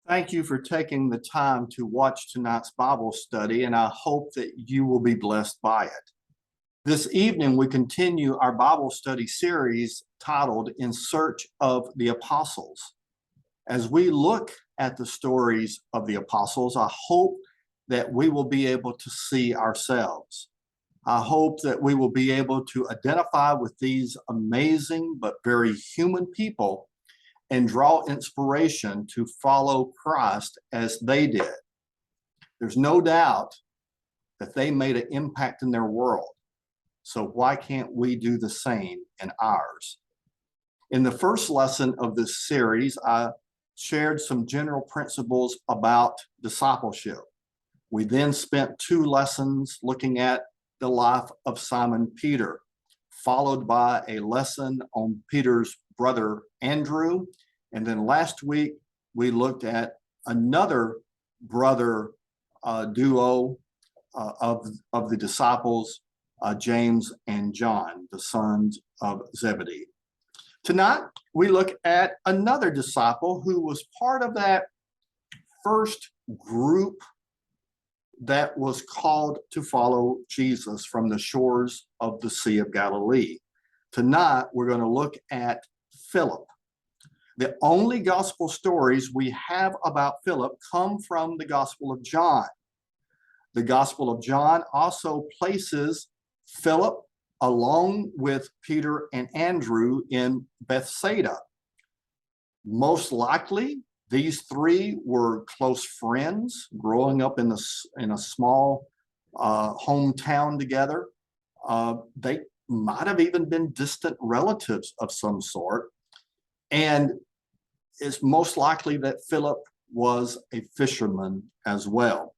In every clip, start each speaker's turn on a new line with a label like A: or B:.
A: Thank you for taking the time to watch tonight's Bible study, and I hope that you will be blessed by it. This evening, we continue our Bible study series titled In Search of the Apostles. As we look at the stories of the apostles, I hope that we will be able to see ourselves. I hope that we will be able to identify with these amazing but very human people and draw inspiration to follow Christ as they did. There's no doubt that they made an impact in their world. So why can't we do the same in ours? In the first lesson of this series, I shared some general principles about discipleship. We then spent 2 lessons looking at the life of Simon Peter, followed by a lesson on Peter's brother Andrew. And then last week, we looked at another brother duo of the disciples, James and John, the sons of Zebedee. Tonight, we look at another disciple who was part of that first group that was called to follow Jesus from the shores of the Sea of Galilee. Tonight, we're going to look at Philip. The only gospel stories we have about Philip come from the Gospel of John. The Gospel of John also places Philip along with Peter and Andrew in Bethsaida. Most likely, these 3 were close friends growing up in a small hometown together. They might have even been distant relatives of some sort. And it's most likely that Philip was a fisherman as well.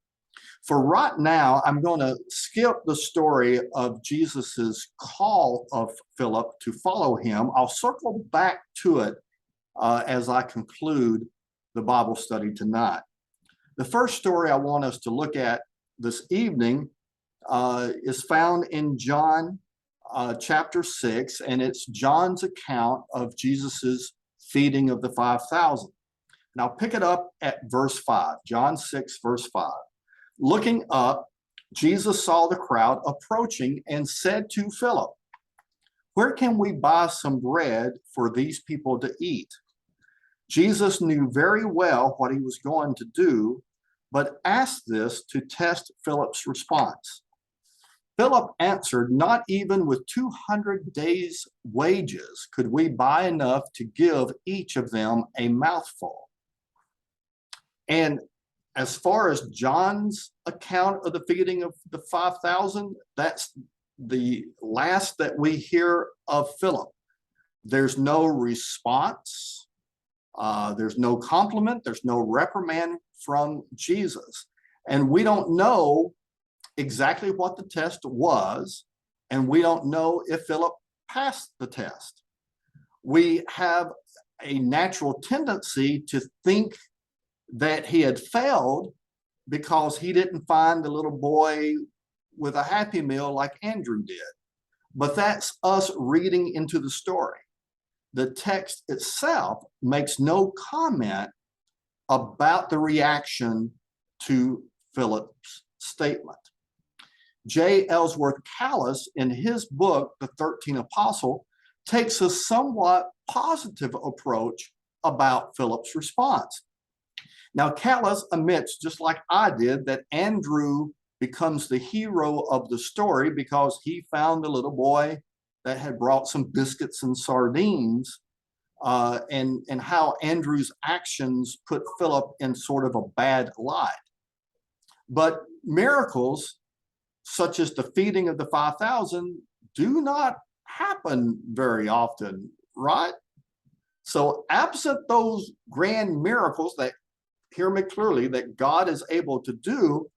A: For right now, I'm going to skip the story of Jesus's call of Philip to follow him. I'll circle back to it as I conclude the Bible study tonight. The first story I want us to look at this evening is found in John chapter 6, and it's John's account of Jesus's feeding of the 5,000. And I'll pick it up at verse 5, John 6, verse 5. Looking up, Jesus saw the crowd approaching and said to Philip, "Where can we buy some bread for these people to eat?" Jesus knew very well what he was going to do, but asked this to test Philip's response. Philip answered, "Not even with 200 days' wages could we buy enough to give each of them a mouthful." And as far as John's account of the feeding of the 5,000, that's the last that we hear of Philip. There's no response. There's no compliment. There's no reprimand from Jesus. And we don't know exactly what the test was, and we don't know if Philip passed the test. We have a natural tendency to think that he had failed because he didn't find the little boy with a Happy Meal like Andrew did. But that's us reading into the story. The text itself makes no comment about the reaction to Philip's statement. J. Ellsworth Kalas, in his book, The 13 Apostles, takes a somewhat positive approach about Philip's response. Now, Kalas admits, just like I did, that Andrew becomes the hero of the story because he found the little boy that had brought some biscuits and sardines, and how Andrew's actions put Philip in sort of a bad light. But miracles, such as the feeding of the 5,000, do not happen very often, right? So absent those grand miracles that, hear me clearly, that God is able to do,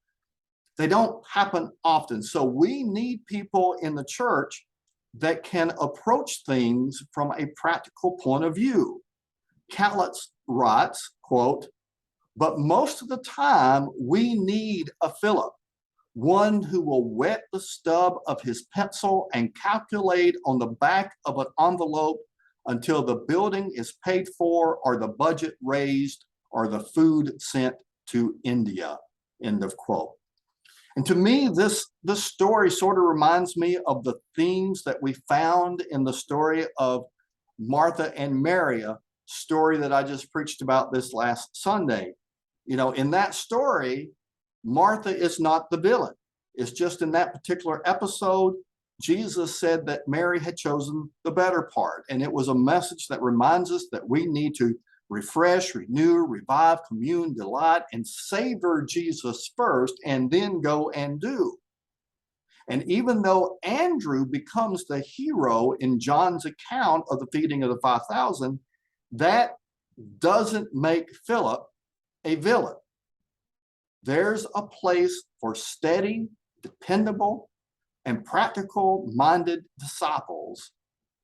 A: they don't happen often. So we need people in the church that can approach things from a practical point of view. Kalas writes, quote, "But most of the time we need a Philip, one who will wet the stub of his pencil and calculate on the back of an envelope until the building is paid for or the budget raised or the food sent to India, end of quote. And to me, this story sort of reminds me of the themes that we found in the story of Martha and Mary, a story that I just preached about this last Sunday. You know, in that story, Martha is not the villain. It's just in that particular episode, Jesus said that Mary had chosen the better part. And it was a message that reminds us that we need to refresh, renew, revive, commune, delight, and savor Jesus first, and then go and do. And even though Andrew becomes the hero in John's account of the feeding of the 5,000, that doesn't make Philip a villain. There's a place for steady, dependable, and practical-minded disciples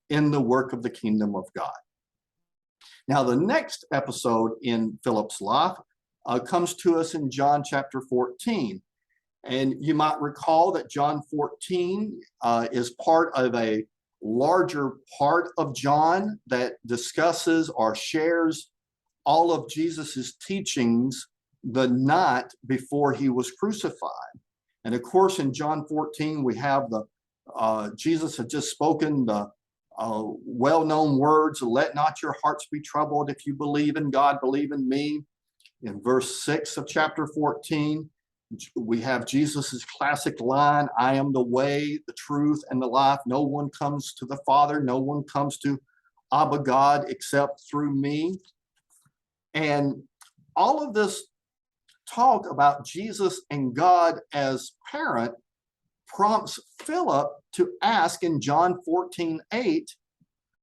A: in the work of the kingdom of God. Now, the next episode in Philip's life comes to us in John chapter 14. And you might recall that John 14 is part of a larger part of John that discusses or shares all of Jesus's teachings the night before he was crucified. And of course, in John 14, we have Jesus had just spoken the well-known words, "Let not your hearts be troubled. If you believe in God, believe in me." In verse 6 of chapter 14, we have Jesus's classic line, "I am the way, the truth, and the life. No one comes to the Father, no one comes to Abba God except through me." And all of this talk about Jesus and God as parent prompts Philip to ask in John 14:8,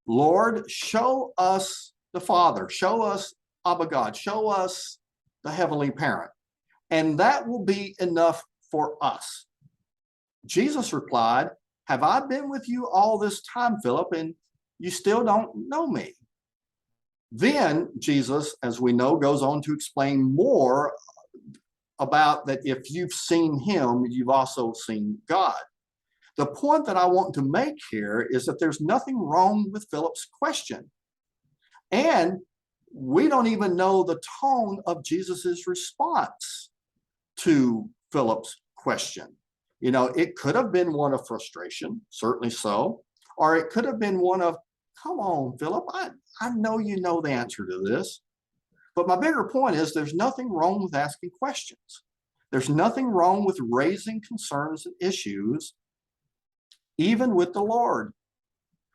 A: "Lord, show us the Father, show us Abba God, show us the heavenly parent, and that will be enough for us." Jesus replied, "Have I been with you all this time, Philip, and you still don't know me?" Then Jesus, as we know, goes on to explain more about that if you've seen him, you've also seen God. The point that I want to make here is that there's nothing wrong with Philip's question. And we don't even know the tone of Jesus's response to Philip's question. You know, it could have been one of frustration, certainly so, or it could have been one of, "Come on, Philip, I know you know the answer to this." But my bigger point is there's nothing wrong with asking questions. There's nothing wrong with raising concerns and issues, even with the Lord.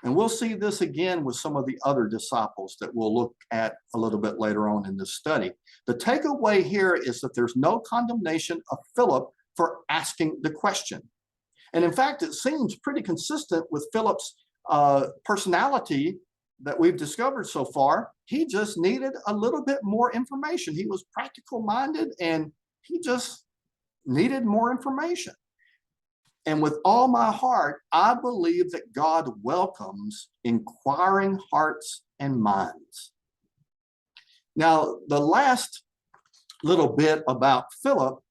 A: And we'll see this again with some of the other disciples that we'll look at a little bit later on in this study. The takeaway here is that there's no condemnation of Philip for asking the question. And in fact, it seems pretty consistent with Philip's personality that we've discovered so far. He just needed a little bit more information. He was practical minded and he just needed more information. And with all my heart, I believe that God welcomes inquiring hearts and minds. Now, the last little bit about Philip,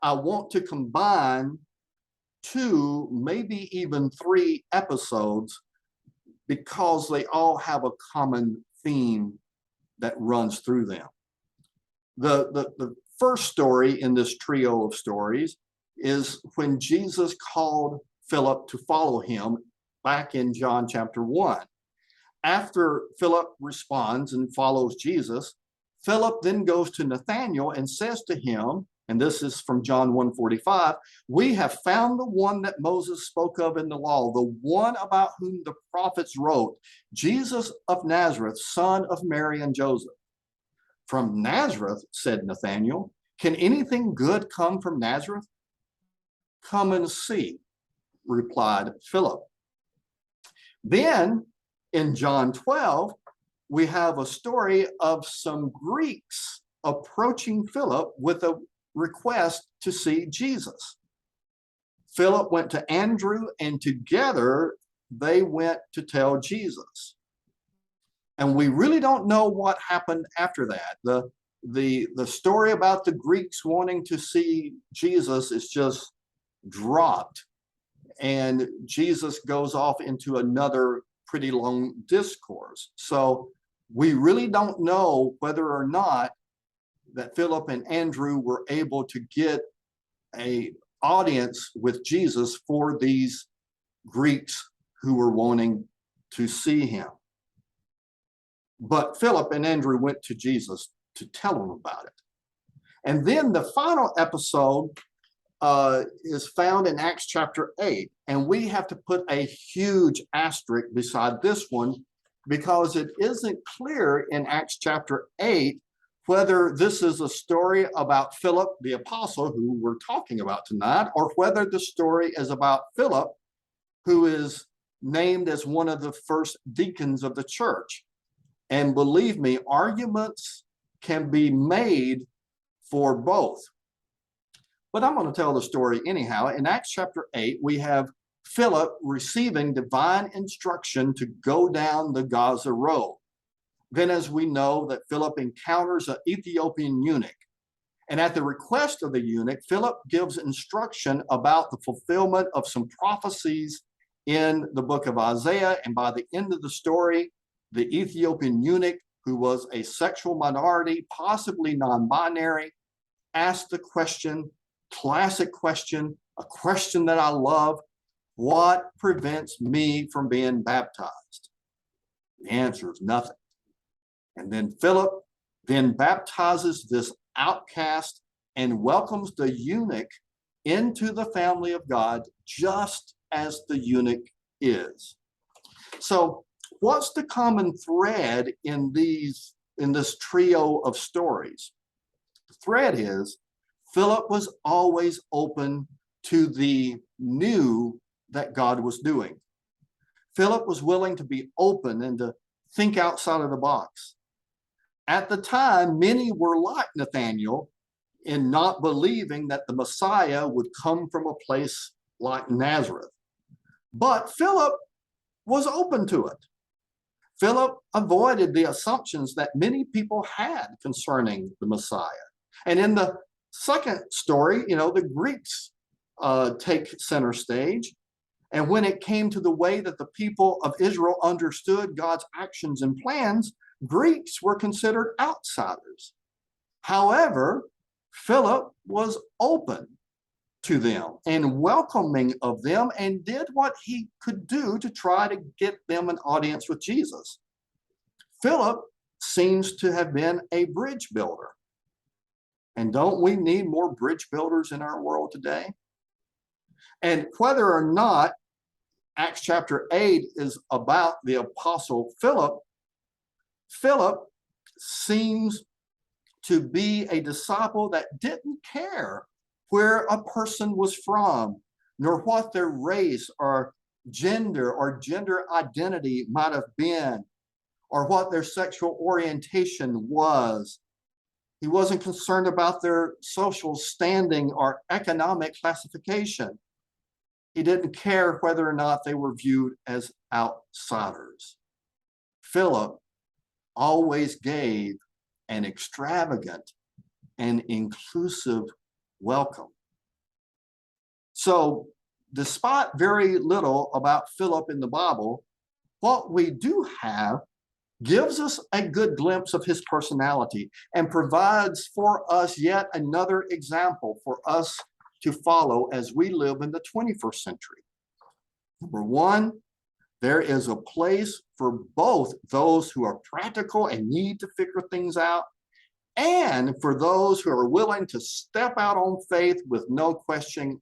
A: I want to combine 2, maybe even 3 episodes because they all have a common theme that runs through them. The first story in this trio of stories is when Jesus called Philip to follow him back in John chapter 1. After Philip responds and follows Jesus, Philip then goes to Nathanael and says to him, and this is from John 1:45, "We have found the one that Moses spoke of in the law, the one about whom the prophets wrote, Jesus of Nazareth, son of Mary and Joseph." "From Nazareth," said Nathanael, "can anything good come from Nazareth?" "Come and see," replied Philip. Then in John 12, we have a story of some Greeks approaching Philip with a request to see Jesus. Philip went to Andrew, and together they went to tell Jesus. And we really don't know what happened after that. The story about the Greeks wanting to see Jesus is just dropped, and Jesus goes off into another pretty long discourse. So we really don't know whether or not that Philip and Andrew were able to get an audience with Jesus for these Greeks who were wanting to see him. But Philip and Andrew went to Jesus to tell him about it. And then the final episode is found in Acts chapter 8. And we have to put a huge asterisk beside this one because it isn't clear in Acts chapter 8 whether this is a story about Philip the apostle who we're talking about tonight, or whether the story is about Philip, who is named as one of the first deacons of the church. And believe me, arguments can be made for both. But I'm going to tell the story anyhow. In Acts chapter 8, we have Philip receiving divine instruction to go down the Gaza road. Then, as we know, that Philip encounters an Ethiopian eunuch. And at the request of the eunuch, Philip gives instruction about the fulfillment of some prophecies in the book of Isaiah. And by the end of the story, the Ethiopian eunuch, who was a sexual minority, possibly non-binary, asked the question, classic question, a question that I love: what prevents me from being baptized? The answer is nothing. And then Philip then baptizes this outcast and welcomes the eunuch into the family of God, just as the eunuch is. So what's the common thread in this trio of stories? The thread is Philip was always open to the new that God was doing. Philip was willing to be open and to think outside of the box. At the time, many were like Nathanael in not believing that the Messiah would come from a place like Nazareth. But Philip was open to it. Philip avoided the assumptions that many people had concerning the Messiah. And in the second story, the Greeks take center stage. And when it came to the way that the people of Israel understood God's actions and plans, Greeks were considered outsiders. However, Philip was open to them and welcoming of them, and did what he could do to try to get them an audience with Jesus. Philip seems to have been a bridge builder. And don't we need more bridge builders in our world today? And whether or not Acts chapter 8 is about the apostle Philip, Philip seems to be a disciple that didn't care where a person was from, nor what their race or gender identity might have been, or what their sexual orientation was. He wasn't concerned about their social standing or economic classification. He didn't care whether or not they were viewed as outsiders. Philip always gave an extravagant and inclusive welcome. So, despite very little about Philip in the Bible, what we do have gives us a good glimpse of his personality and provides for us yet another example for us to follow as we live in the 21st century. Number one, there is a place for both those who are practical and need to figure things out, and for those who are willing to step out on faith with no question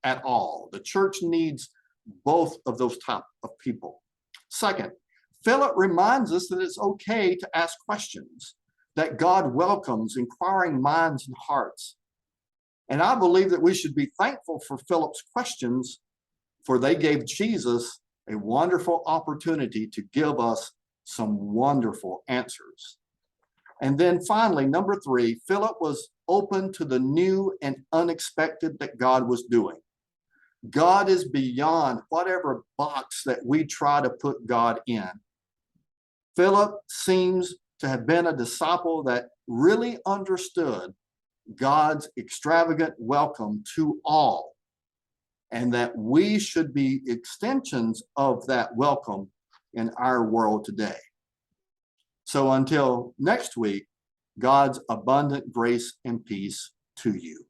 A: at all. The church needs both of those type of people. Second, Philip reminds us that it's okay to ask questions, that God welcomes inquiring minds and hearts. And I believe that we should be thankful for Philip's questions, for they gave Jesus a wonderful opportunity to give us some wonderful answers. And then finally, number three, Philip was open to the new and unexpected that God was doing. God is beyond whatever box that we try to put God in. Philip seems to have been a disciple that really understood God's extravagant welcome to all, and that we should be extensions of that welcome in our world today. So until next week, God's abundant grace and peace to you.